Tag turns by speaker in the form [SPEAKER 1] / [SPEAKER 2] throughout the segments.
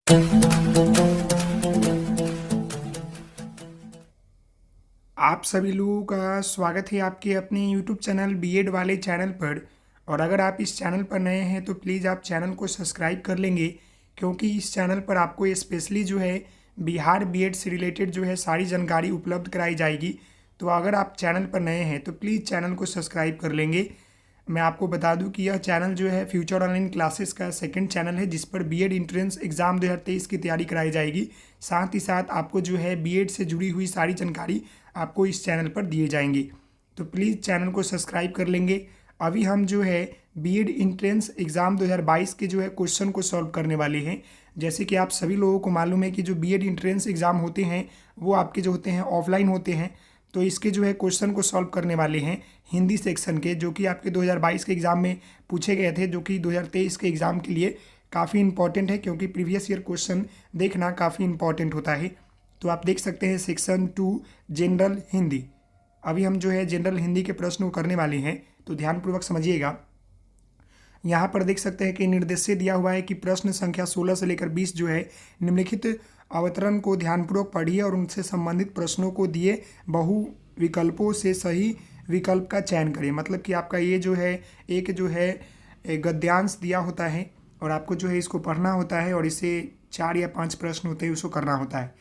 [SPEAKER 1] आप सभी लोगों का स्वागत है आपके अपने YouTube चैनल बीएड वाले चैनल पर। और अगर आप इस चैनल पर नए हैं तो प्लीज़ आप चैनल को सब्सक्राइब कर लेंगे, क्योंकि इस चैनल पर आपको स्पेशली जो है बिहार बीएड से रिलेटेड जो है सारी जानकारी उपलब्ध कराई जाएगी। तो अगर आप चैनल पर नए हैं तो प्लीज़ चैनल को सब्सक्राइब कर लेंगे। मैं आपको बता दूं कि यह चैनल जो है फ्यूचर ऑनलाइन क्लासेस का सेकंड चैनल है, जिस पर बीएड एंट्रेंस एग्ज़ाम 2023 की तैयारी कराई जाएगी। साथ ही साथ आपको जो है बीएड से जुड़ी हुई सारी जानकारी आपको इस चैनल पर दिए जाएंगे। तो प्लीज़ चैनल को सब्सक्राइब कर लेंगे। अभी हम जो है बीएड एंट्रेंस एग्ज़ाम 2022 के जो है क्वेश्चन को सॉल्व करने वाले हैं। जैसे कि आप सभी लोगों को मालूम है कि जो बीएड एंट्रेंस एग्ज़ाम होते हैं वो आपके जो होते हैं ऑफलाइन होते हैं। तो इसके जो है क्वेश्चन को सॉल्व करने वाले हैं हिंदी सेक्शन के, जो कि आपके 2022 के एग्ज़ाम में पूछे गए थे, जो कि 2023 के एग्ज़ाम के लिए काफ़ी इंपॉर्टेंट है, क्योंकि प्रीवियस ईयर क्वेश्चन देखना काफ़ी इंपॉर्टेंट होता है। तो आप देख सकते हैं सेक्शन 2 जनरल हिंदी। अभी हम जो है जनरल हिंदी के प्रश्न को करने वाले हैं, तो ध्यानपूर्वक समझिएगा। यहाँ पर देख सकते हैं कि निर्देश से दिया हुआ है कि प्रश्न संख्या 16 से लेकर 20 जो है निम्नलिखित अवतरण को ध्यानपूर्वक पढ़िए और उनसे संबंधित प्रश्नों को दिए बहु विकल्पों से सही विकल्प का चयन करें। मतलब कि आपका ये जो है एक जो है गद्यांश दिया होता है और आपको जो है इसको पढ़ना होता है और इसे 4 या 5 प्रश्न होते हैं उसको करना होता है।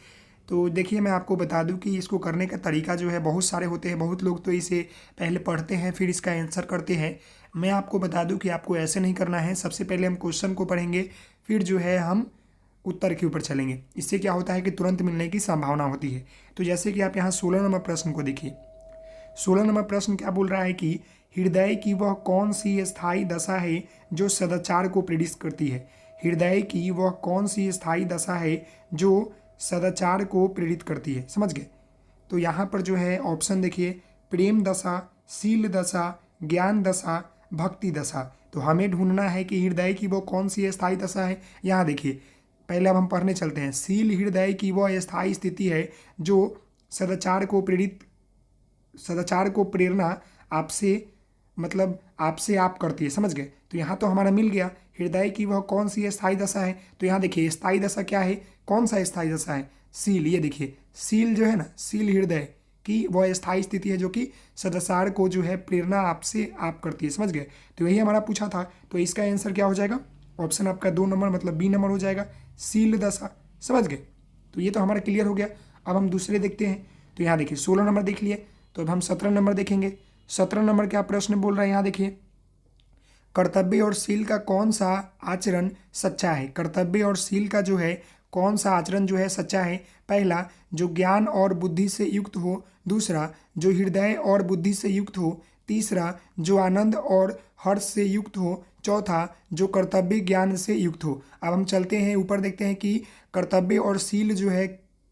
[SPEAKER 1] तो देखिए, मैं आपको बता दूं कि इसको करने का तरीका जो है बहुत सारे होते हैं। बहुत लोग तो इसे पहले पढ़ते हैं फिर इसका आंसर करते हैं। मैं आपको बता दूं कि आपको ऐसे नहीं करना है। सबसे पहले हम क्वेश्चन को पढ़ेंगे, फिर जो है हम उत्तर के ऊपर चलेंगे। इससे क्या होता है कि तुरंत मिलने की संभावना होती है। तो जैसे कि आप यहाँ 16 नंबर प्रश्न को देखिए। 16 नंबर प्रश्न क्या बोल रहा है कि हृदय की वह कौन सी स्थायी दशा है जो सदाचार को प्रेरित करती है। हृदय की वह कौन सी स्थायी दशा है जो सदाचार को प्रेरित करती है। समझ गए? तो यहाँ पर जो है ऑप्शन देखिए, प्रेम दशा, शील दशा, ज्ञान दशा, भक्ति दशा। तो हमें ढूंढना है कि हृदय की वो कौन सी स्थायी दशा है। यहाँ देखिए, पहले अब हम पढ़ने चलते हैं। शील हृदय की वह स्थायी स्थिति है जो सदाचार को प्रेरणा आपसे मतलब आपसे आप करती है। समझ गए? तो यहाँ तो हमारा मिल गया हृदय की वह कौन सी स्थायी दशा है। तो यहाँ देखिए स्थायी दशा क्या है, कौन सा स्थायी दशा है, शील। ये देखिए शील जो है ना, शील हृदय की वह स्थायी स्थिति है जो कि सदाचार को जो है प्रेरणा आपसे आप करती है। समझ गए? तो यही हमारा पूछा था। तो इसका आंसर क्या हो जाएगा? ऑप्शन आपका 2 नंबर मतलब बी नंबर हो जाएगा, शील दशा। समझ गए? तो ये तो हमारा क्लियर हो गया। अब हम दूसरे देखते हैं। तो यहाँ देखिए 16 नंबर देख लिए, तो अब हम 17 नंबर देखेंगे। 17 नंबर क्या प्रश्न बोल रहा है, यहाँ देखिए, कर्तव्य और शील का कौन सा आचरण सच्चा है। कर्तव्य और शील का जो है कौन सा आचरण जो है सच्चा है। पहला, जो ज्ञान और बुद्धि से युक्त हो। दूसरा, जो हृदय और बुद्धि से युक्त हो। तीसरा, जो आनंद और हर्ष से युक्त हो। चौथा, जो कर्तव्य ज्ञान से युक्त हो। अब हम चलते हैं ऊपर, देखते हैं कि कर्तव्य और शील जो है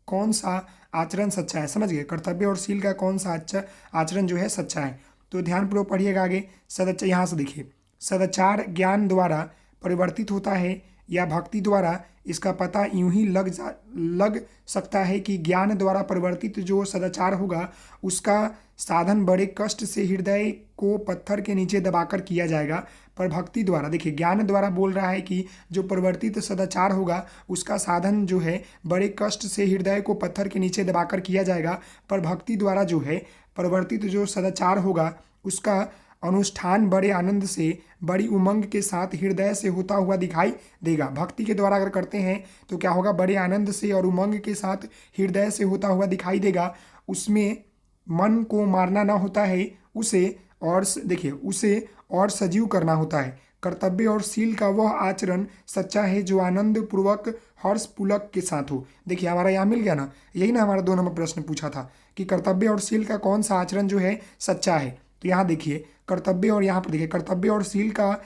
[SPEAKER 1] कौन सा आचरण सच्चा है। समझ गए? कर्तव्य और शील का कौन सा अच्छा आचरण जो है सच्चा है। तो ध्यानपूर्वक पढ़िएगा आगे। सदाचार, यहाँ से देखिए, सदाचार ज्ञान द्वारा परिवर्तित होता है या भक्ति द्वारा। इसका पता यूं ही लग सकता है कि ज्ञान द्वारा परिवर्तित जो सदाचार होगा उसका साधन बड़े कष्ट से हृदय को पत्थर के नीचे दबाकर किया जाएगा। पर भक्ति द्वारा, देखिए ज्ञान द्वारा बोल रहा है कि जो परिवर्तित सदाचार होगा उसका साधन जो है बड़े कष्ट से हृदय को पत्थर के नीचे दबाकर किया जाएगा। पर भक्ति द्वारा जो है परिवर्तित जो सदाचार होगा उसका अनुष्ठान बड़े आनंद से बड़ी उमंग के साथ हृदय से होता हुआ दिखाई देगा। भक्ति के द्वारा अगर करते हैं तो क्या होगा, बड़े आनंद से और उमंग के साथ हृदय से होता हुआ दिखाई देगा। उसमें मन को मारना ना होता है, उसे और देखिए उसे और सजीव करना होता है। कर्तव्य और शील का वह आचरण सच्चा है जो आनंद पूर्वक हर्ष पुलक के साथ हो। देखिए हमारा यहाँ मिल गया ना, यही ना हमारा 2 नंबर प्रश्न पूछा था कि कर्तव्य और शील का कौन सा आचरण जो है सच्चा है। तो यहाँ देखिए कर्तव्य, और यहाँ पर देखिए कर्तव्य और शील का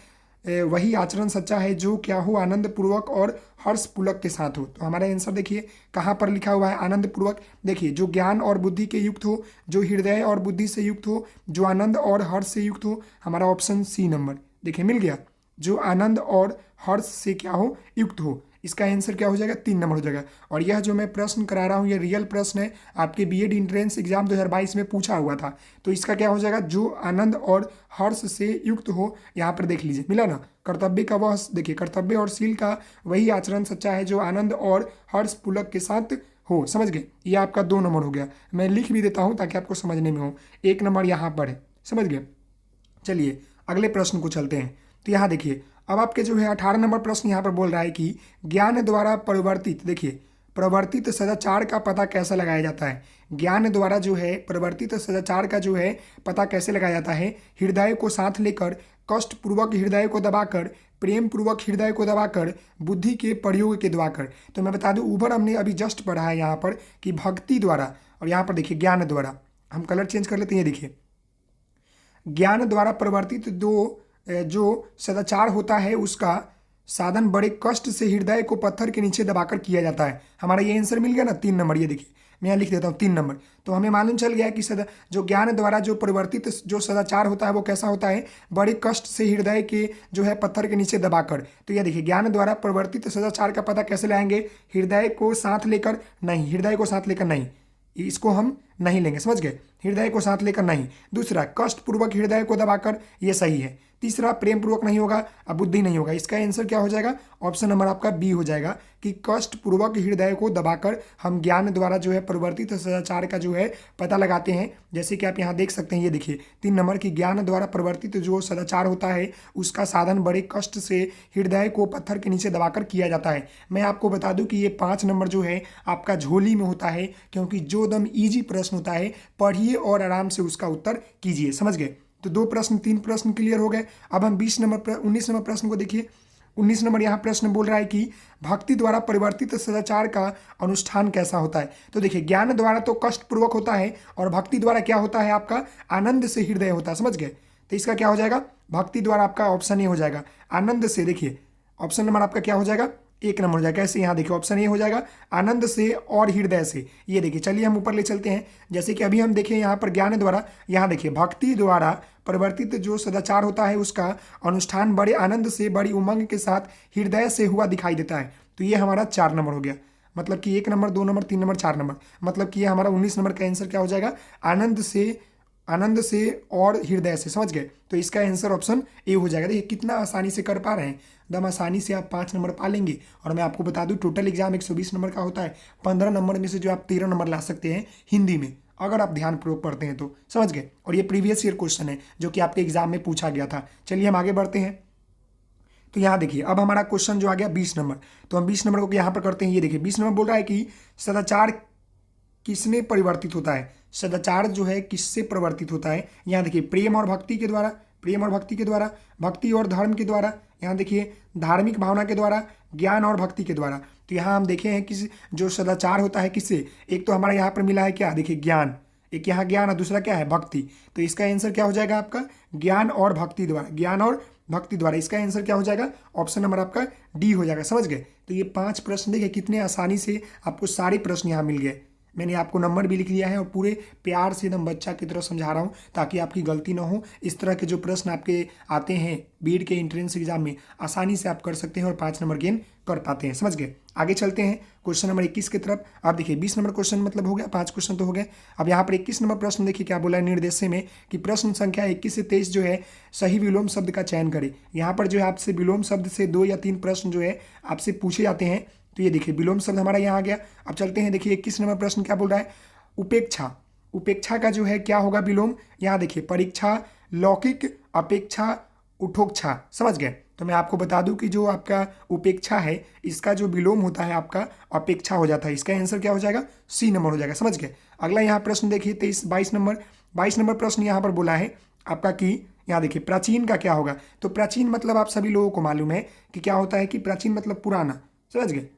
[SPEAKER 1] वही आचरण सच्चा है जो क्या हो, आनंद पूर्वक और हर्ष पुलक के साथ हो। तो हमारा आंसर देखिए कहाँ पर लिखा हुआ है, आनंद पूर्वक। देखिए जो ज्ञान और बुद्धि के युक्त हो, जो हृदय और बुद्धि से युक्त हो, जो आनंद और हर्ष से युक्त हो। हमारा ऑप्शन सी नंबर देखिए मिल गया, जो आनंद और हर्ष से क्या हो, युक्त हो। इसका आंसर क्या हो जाएगा, 3 नंबर हो जाएगा। और यह जो मैं प्रश्न करा रहा हूँ ये रियल प्रश्न है, आपके बीएड एंट्रेंस एग्जाम 2022 में पूछा हुआ था। तो इसका क्या हो जाएगा, जो आनंद और हर्ष से युक्त हो, यहाँ पर देख लीजिए मिला ना। कर्तव्य का वह, देखिए कर्तव्य और शील का वही आचरण सच्चा है जो आनंद और हर्ष पुलक के साथ हो, समझ गए। ये आपका 2 नंबर हो गया। मैं लिख भी देता हूँ ताकि आपको समझने में हो। 1 नंबर यहाँ पर है, समझ गए। चलिए अगले प्रश्न को चलते हैं। तो यहाँ देखिए अब आपके जो है 18 नंबर प्रश्न यहाँ पर बोल रहा है कि ज्ञान द्वारा परिवर्तित, देखिए प्रवर्तित सदाचार का पता कैसे लगाया जाता है। ज्ञान द्वारा जो है परिवर्तित सदाचार का जो है पता कैसे लगाया जाता है। हृदय को साथ लेकर, कष्ट पूर्वक हृदय को दबाकर, प्रेम पूर्वक हृदय को दबाकर, बुद्धि के प्रयोग के दबाकर। तो मैं बता दूं ऊपर हमने अभी जस्ट पढ़ा है यहाँ पर कि भक्ति द्वारा, और यहाँ पर देखिए ज्ञान द्वारा। हम कलर चेंज कर लेते हैं, देखिए ज्ञान द्वारा परिवर्तित जो सदाचार होता है उसका साधन बड़े कष्ट से हृदय को पत्थर के नीचे दबाकर किया जाता है। हमारा ये आंसर मिल गया ना, 3 नंबर। ये देखिए मैं यहाँ लिख देता हूँ 3 नंबर। तो हमें मालूम चल गया कि जो ज्ञान द्वारा जो परिवर्तित जो सदाचार होता है वो कैसा होता है, बड़े कष्ट से हृदय के जो है पत्थर के नीचे दबाकर। तो यह देखिए ज्ञान द्वारा परिवर्तित सदाचार का पता कैसे लाएंगे, हृदय को साथ लेकर नहीं, हृदय को साथ लेकर नहीं, इसको हम नहीं लेंगे, समझ गए। हृदय को साथ लेकर नहीं। दूसरा कष्ट पूर्वक हृदय को दबाकर, ये सही है। तीसरा प्रेम पूर्वक नहीं होगा, अब बुद्धि नहीं होगा। इसका आंसर क्या हो जाएगा, ऑप्शन नंबर आपका बी हो जाएगा कि कष्ट पूर्वक हृदय को दबाकर हम ज्ञान द्वारा जो है परिवर्तित सदाचार का जो है पता लगाते हैं। जैसे कि आप यहाँ देख सकते हैं, ये देखिए 3 नंबर की ज्ञान द्वारा परिवर्तित जो सदाचार होता है उसका साधन बड़े कष्ट से हृदय को पत्थर के नीचे दबाकर किया जाता है। मैं आपको बता दूं कि ये 5 नंबर जो है आपका झोली में होता है, क्योंकि जो दम ईजी प्रश्न होता है पढ़िए और आराम से उसका उत्तर कीजिए, समझ गए। तो 2 प्रश्न 3 प्रश्न क्लियर हो गए। अब हम 19 नंबर प्रश्न को देखिए। 19 नंबर यहाँ प्रश्न बोल रहा है कि भक्ति द्वारा परिवर्तित सदाचार का अनुष्ठान कैसा होता है। तो देखिए ज्ञान द्वारा तो कष्टपूर्वक होता है और भक्ति द्वारा क्या होता है आपका आनंद से हृदय होता है, समझ गए। तो इसका क्या हो जाएगा, भक्ति द्वारा आपका ऑप्शन ए हो जाएगा, आनंद से। देखिए ऑप्शन नंबर आपका क्या हो जाएगा, 1 नंबर हो जाएगा। कैसे, यहाँ देखिए ऑप्शन ए हो जाएगा, आनंद से और हृदय से। ये देखिए चलिए हम ऊपर ले चलते हैं। जैसे कि अभी हम देखें यहाँ पर ज्ञान द्वारा, यहाँ देखिए भक्ति द्वारा परिवर्तित जो सदाचार होता है उसका अनुष्ठान बड़े आनंद से बड़ी उमंग के साथ हृदय से हुआ दिखाई देता है। तो ये हमारा 4 नंबर हो गया। मतलब कि 1 नंबर 2 नंबर 3 नंबर 4 नंबर, मतलब कि ये हमारा 19 नंबर का आंसर क्या हो जाएगा, आनंद से और हृदय से, समझ गए। तो इसका आंसर ऑप्शन ए हो जाएगा। देखिए कितना आसानी से कर पा रहे हैं, एकदम आसानी से आप 5 नंबर पा लेंगे। और मैं आपको बता दूं टोटल एग्जाम 120 नंबर का होता है। 15 नंबर में से जो आप 13 नंबर ला सकते हैं हिंदी में, अगर आप ध्यानपूर्वक पढ़ते हैं तो, समझ गए। और ये प्रीवियस ईयर क्वेश्चन है जो कि आपके एग्जाम में पूछा गया था। चलिए हम आगे बढ़ते हैं। तो यहाँ देखिए अब हमारा क्वेश्चन जो आ गया 20 नंबर। तो हम 20 नंबर को यहाँ पर करते हैं। ये देखिए 20 नंबर बोल रहा है कि सदाचार किसने परिवर्तित होता है, सदाचार जो है किससे परिवर्तित होता है। यहाँ देखिए प्रेम और भक्ति के द्वारा, प्रेम और भक्ति के द्वारा, भक्ति और धर्म के द्वारा, यहाँ देखिए धार्मिक भावना के द्वारा, ज्ञान और भक्ति के द्वारा। तो यहाँ हम देखे हैं कि जो सदाचार होता है किससे, एक तो हमारा यहाँ पर मिला है क्या, देखिए ज्ञान, एक यहाँ ज्ञान और दूसरा क्या है भक्ति। तो इसका आंसर क्या हो जाएगा आपका ज्ञान और भक्ति द्वारा, ज्ञान और भक्ति द्वारा। इसका आंसर क्या हो जाएगा, ऑप्शन नंबर आपका डी हो जाएगा, समझ गए। तो ये 5 प्रश्न देखिए कितने आसानी से आपको सारे प्रश्न यहाँ मिल गए। मैंने आपको नंबर भी लिख लिया है और पूरे प्यार से एकदम बच्चा की तरह समझा रहा हूँ ताकि आपकी गलती ना हो। इस तरह के जो प्रश्न आपके आते हैं बीएड के एंट्रेंस एग्जाम में आसानी से आप कर सकते हैं और 5 नंबर गेन कर पाते हैं, समझ गए। आगे चलते हैं क्वेश्चन नंबर 21 की तरफ। आप देखिए 20 नंबर क्वेश्चन मतलब हो गया, 5 क्वेश्चन तो हो गए। अब यहाँ पर 21 नंबर प्रश्न देखिए क्या बोला है निर्देश में कि प्रश्न संख्या 21 से 23 जो है सही विलोम शब्द का चयन करें। यहाँ पर जो है आपसे विलोम शब्द से 2 या 3 प्रश्न जो है आपसे पूछे जाते हैं। तो ये देखिए विलोम शब्द हमारा यहाँ आ गया। अब चलते हैं, देखिए 21 नंबर प्रश्न क्या बोल रहा है, उपेक्षा, उपेक्षा का जो है क्या होगा विलोम। यहाँ देखिए परीक्षा, लौकिक, अपेक्षा, उठोक्षा, समझ गए। तो मैं आपको बता दूं कि जो आपका उपेक्षा है इसका जो विलोम होता है आपका अपेक्षा हो जाता है। इसका आंसर क्या हो जाएगा, सी नंबर हो जाएगा, समझ गए। अगला यहाँ प्रश्न देखिए 22 नंबर प्रश्न यहाँ पर बोला है आपका कि यहाँ देखिए प्राचीन का क्या होगा। तो प्राचीन मतलब आप सभी लोगों को मालूम है कि क्या होता है कि प्राचीन मतलब पुराना, समझ गए,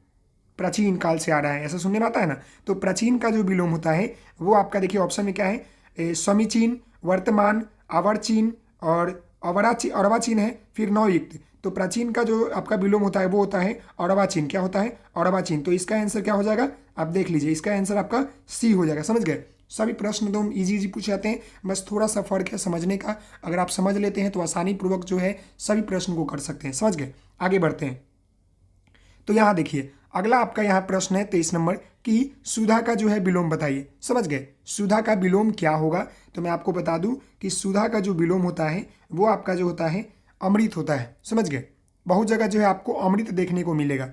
[SPEAKER 1] प्राचीन काल से आ रहा है, ऐसा सुनने में आता है ना। तो प्राचीन का जो विलोम होता है वो आपका देखिए ऑप्शन में क्या है, समीचीन, वर्तमान, आवर्चीन और अर्वाचीन है, फिर नवयुक्त। तो प्राचीन का जो आपका विलोम होता है वो होता है अर्वाचीन। क्या होता है, अर्वाचीन। तो इसका आंसर क्या हो जाएगा, आप देख लीजिए, इसका आंसर आपका सी हो जाएगा, समझ गए। सभी प्रश्न एकदम इजी पूछे जाते हैं, बस थोड़ा सा फर्क है समझने का। अगर आप समझ लेते हैं तो आसानी पूर्वक जो है सभी प्रश्न को कर सकते हैं, समझ गए। आगे बढ़ते हैं। तो यहाँ देखिए अगला आपका यहाँ प्रश्न है 23 नंबर कि सुधा का जो है विलोम बताइए। समझ गए, सुधा का विलोम क्या होगा? तो मैं आपको बता दूं कि सुधा का जो विलोम होता है वो आपका जो होता है अमृत होता है। समझ गए, बहुत जगह जो है आपको अमृत देखने को मिलेगा,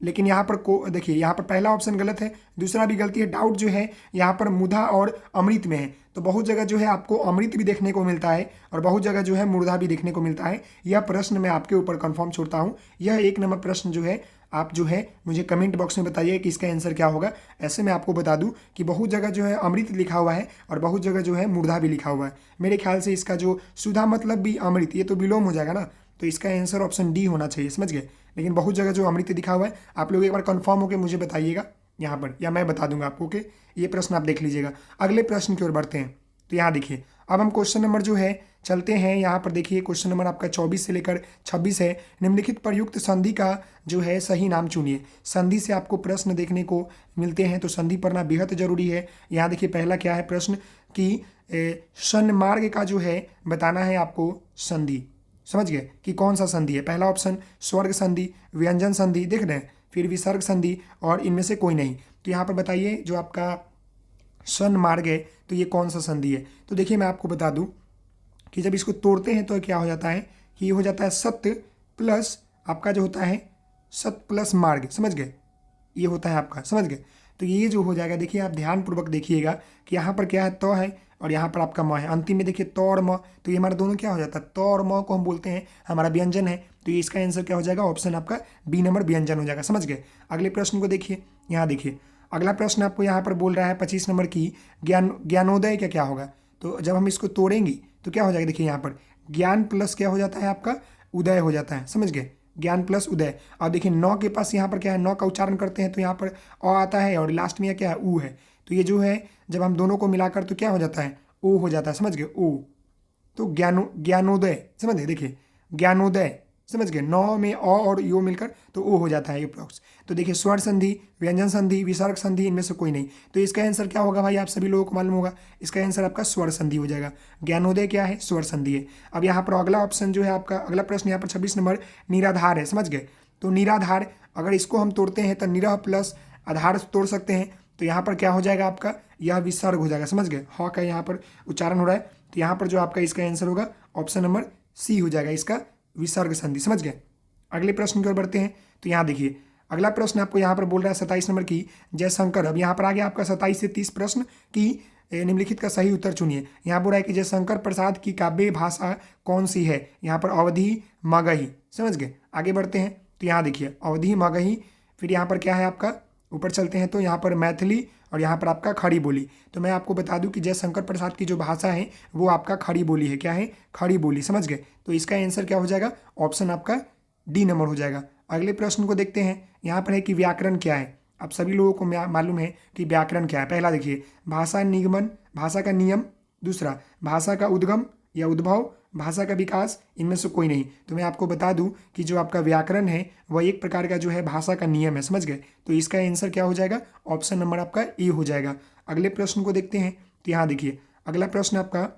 [SPEAKER 1] लेकिन यहाँ पर को देखिए यहाँ पर पहला ऑप्शन गलत है, दूसरा भी गलती है। डाउट जो है यहाँ पर मुधा और अमृत में है, तो बहुत जगह जो है आपको अमृत भी देखने को मिलता है और बहुत जगह जो है मुर्धा भी देखने को मिलता है। यह प्रश्न मैं आपके ऊपर कंफर्म छोड़ता हूँ। यह 1 नंबर प्रश्न जो है आप जो है मुझे कमेंट बॉक्स में बताइए कि इसका आंसर क्या होगा। ऐसे मैं आपको बता दूं कि बहुत जगह जो है अमृत लिखा हुआ है और बहुत जगह जो है मुर्धा भी लिखा हुआ है। मेरे ख्याल से इसका जो सुधा मतलब भी अमृत, ये तो विलोम हो जाएगा ना, तो इसका आंसर ऑप्शन डी होना चाहिए। समझ गए, लेकिन बहुत जगह जो अमृत दिखा हुआ है आप लोग एक बार कंफर्म होकर मुझे बताइएगा यहाँ पर, या मैं बता दूंगा आपको कि ये प्रश्न आप देख लीजिएगा। अगले प्रश्न की ओर बढ़ते हैं। तो यहाँ देखिए अब हम क्वेश्चन नंबर जो है चलते हैं। यहाँ पर देखिए क्वेश्चन नंबर आपका 24 से लेकर 26 है। निम्नलिखित प्रयुक्त संधि का जो है सही नाम चुनिए। संधि से आपको प्रश्न देखने को मिलते हैं, तो संधि पढ़ना बेहद जरूरी है। यहाँ देखिए पहला क्या है प्रश्न कि सन्मार्ग का जो है बताना है आपको संधि। समझ गए कि कौन सा संधि है? पहला ऑप्शन स्वर्ग संधि, व्यंजन संधि, देख रहे हैं, फिर विसर्ग संधि और इनमें से कोई नहीं। तो यहाँ पर बताइए जो आपका सन्मार्ग है तो ये कौन सा संधि है? तो देखिए मैं आपको बता दूं कि जब इसको तोड़ते हैं तो क्या हो जाता है कि ये हो जाता है सत्य प्लस आपका जो होता है सत्य प्लस मार्ग। समझ गए, ये होता है आपका। समझ गए, तो ये जो हो जाएगा देखिए आप ध्यानपूर्वक देखिएगा कि यहाँ पर क्या है त है और यहाँ पर आपका म है। अंतिम में देखिए त और म, तो ये हमारा दोनों क्या हो जाता है, त और म को हम बोलते हैं हमारा व्यंजन है। तो ये इसका आंसर क्या हो जाएगा? ऑप्शन आपका बी नंबर व्यंजन हो जाएगा। समझ गए, अगले प्रश्न को देखिए। यहाँ देखिए अगला प्रश्न आपको यहाँ पर बोल रहा है 25 नंबर की ज्ञानोदय का क्या होगा? तो जब हम इसको तोड़ेंगे तो क्या हो जाएगा? देखिए यहाँ पर ज्ञान प्लस क्या हो जाता है आपका उदय हो जाता है। समझ गए, ज्ञान प्लस उदय। अब देखिए नौ के पास यहाँ पर क्या है, नौ का उच्चारण करते हैं तो यहाँ पर अ आता है और लास्ट में क्या है, ऊ है। तो ये जो है जब हम दोनों को मिलाकर तो क्या हो जाता है, ओ हो जाता है। समझ गए, ओ। तो ज्ञानोदय, समझ गए, देखिए ज्ञानोदय, समझ गए, नौ में अ और यो मिलकर तो ओ हो जाता है अप्रोक्स। तो देखिए स्वर संधि, व्यंजन संधि, विसर्ग संधि, इनमें से कोई नहीं। तो इसका आंसर क्या होगा भाई? आप सभी लोगों को मालूम होगा, इसका आंसर आपका स्वर संधि हो जाएगा। ज्ञानोदय क्या है? स्वर संधि है। अब यहाँ पर अगला ऑप्शन जो है आपका, अगला प्रश्न यहाँ पर 26 नंबर निराधार है। समझ गए, तो निराधार अगर इसको हम तोड़ते हैं तो निरह प्लस आधार तोड़ सकते हैं। तो यहाँ पर क्या हो जाएगा आपका, यह विसर्ग हो जाएगा। समझ गए, ह का यहाँ पर उच्चारण हो रहा है, तो यहाँ पर जो आपका इसका आंसर होगा ऑप्शन नंबर सी हो जाएगा, इसका विसर्ग संधि। समझ गए, अगले प्रश्न की ओर बढ़ते हैं। तो यहाँ देखिए अगला प्रश्न आपको यहाँ पर बोल रहा है 27 नंबर की जयशंकर। अब यहाँ पर आ गया आपका 27 से 30 प्रश्न की निम्नलिखित का सही उत्तर चुनिए। यहाँ बोल रहा है कि जयशंकर प्रसाद की काव्य भाषा कौन सी है? यहाँ पर अवधी मगही। समझ गए, आगे बढ़ते हैं। तो यहाँ देखिए अवधी मगही, फिर यहाँ पर क्या है आपका, ऊपर चलते हैं तो यहाँ पर मैथिली और यहाँ पर आपका खड़ी बोली। तो मैं आपको बता दूं कि जयशंकर प्रसाद की जो भाषा है वो आपका खड़ी बोली है। क्या है? खड़ी बोली। समझ गए, तो इसका आंसर क्या हो जाएगा? ऑप्शन आपका डी नंबर हो जाएगा। अगले प्रश्न को देखते हैं। यहाँ पर है कि व्याकरण क्या है? आप सभी लोगों को मालूम है कि व्याकरण क्या है। पहला देखिए भाषा निगमन, भाषा का नियम। दूसरा भाषा का उद्गम या उद्भव, भाषा का विकास, इनमें से कोई नहीं। तो मैं आपको बता दूं कि जो आपका व्याकरण है वह एक प्रकार का जो है भाषा का नियम है। समझ गए, तो इसका आंसर क्या हो जाएगा? ऑप्शन नंबर आपका ए हो जाएगा। अगले प्रश्न को देखते हैं। तो यहाँ देखिए अगला प्रश्न आपका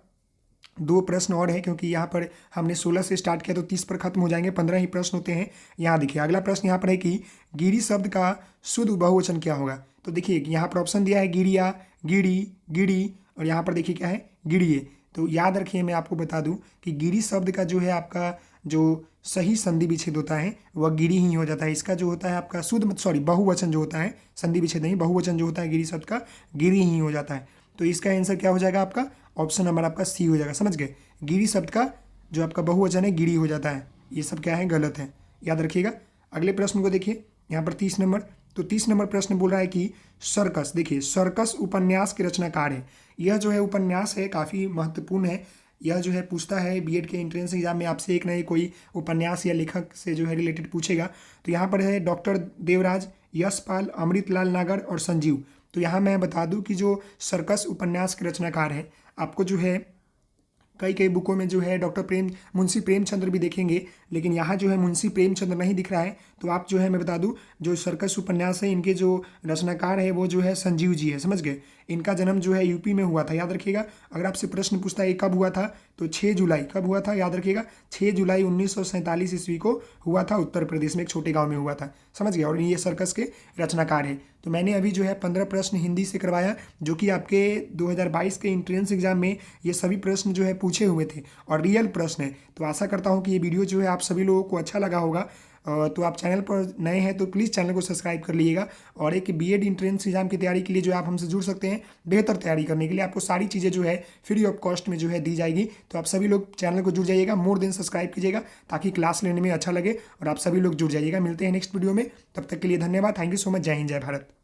[SPEAKER 1] 2 प्रश्न और है, क्योंकि यहाँ पर हमने 16 से स्टार्ट किया तो 30 पर खत्म हो जाएंगे, 15 ही प्रश्न होते हैं। यहाँ देखिए अगला प्रश्न यहाँ पर है कि गिरी शब्द का शुद्ध बहुवचन क्या होगा? तो देखिए यहाँ पर ऑप्शन दिया है गिरिया, गिरी, गिरी, और यहाँ पर देखिए क्या है, गिरिये। तो याद रखिए मैं आपको बता दूं कि गिरी शब्द का जो है आपका जो सही संधि विच्छेद होता है वह गिरी ही हो जाता है। इसका जो होता है आपका शुद्ध बहुवचन जो होता है, संधि विच्छेद नहीं, बहुवचन जो होता है गिरी शब्द का, गिरी ही हो जाता है। तो इसका आंसर क्या हो जाएगा आपका? ऑप्शन नंबर आपका सी हो जाएगा। समझ गए, गिरी शब्द का जो आपका बहुवचन है गिरी हो जाता है। ये सब क्या है? गलत है, याद रखिएगा। अगले प्रश्न को देखिए यहाँ पर 30 नंबर। तो 30 नंबर प्रश्न बोल रहा है कि सर्कस, देखिए सर्कस उपन्यास के रचनाकार है। यह जो है उपन्यास है काफ़ी महत्वपूर्ण है। यह जो है पूछता है बीएड के एंट्रेंस एग्जाम में आपसे एक ना एक कोई उपन्यास या लेखक से जो है रिलेटेड पूछेगा। तो यहाँ पर है डॉक्टर देवराज, यशपाल, अमृतलाल नागर और संजीव। तो यहाँ मैं बता दूं कि जो सर्कस उपन्यास के रचनाकार है, आपको जो है कई बुकों में जो है डॉक्टर मुंशी प्रेमचंद्र भी देखेंगे लेकिन यहाँ जो है मुंशी प्रेमचंद्र नहीं दिख रहा है। तो आप जो है मैं बता दूँ, जो सर्कस उपन्यास है इनके जो रचनाकार है वो जो है संजीव जी है, समझ गए। इनका जन्म जो है यूपी में हुआ था, याद रखिएगा। अगर आपसे प्रश्न पूछता है कब हुआ था, तो 6 जुलाई कब हुआ था, याद रखिएगा 6 जुलाई 1947 ईस्वी को हुआ था। उत्तर प्रदेश में एक छोटे गांव में हुआ था, समझ गया। और ये सर्कस के रचनाकार है। तो मैंने अभी जो है 15 प्रश्न हिंदी से करवाया, जो कि आपके 2022 के इंट्रेंस एग्जाम में ये सभी प्रश्न जो है पूछे हुए थे और रियल प्रश्न है। तो आशा करता हूँ कि ये वीडियो जो है आप सभी लोगों को अच्छा लगा होगा। तो आप चैनल पर नए हैं तो प्लीज़ चैनल को सब्सक्राइब कर लीजिएगा। और एक बीएड इंट्रेंस एग्जाम की तैयारी के लिए जो आप हमसे जुड़ सकते हैं, बेहतर तैयारी करने के लिए आपको सारी चीज़ें जो है फ्री ऑफ कॉस्ट में जो है दी जाएगी। तो आप सभी लोग चैनल को जुड़ जाइएगा, मोर देन सब्सक्राइब कीजिएगा ताकि क्लास लेने में अच्छा लगे और आप सभी लोग जुड़ जाइएगा। मिलते हैं नेक्स्ट वीडियो में, तब तक के लिए धन्यवाद। Thank you so much. जय हिंद, जय भारत।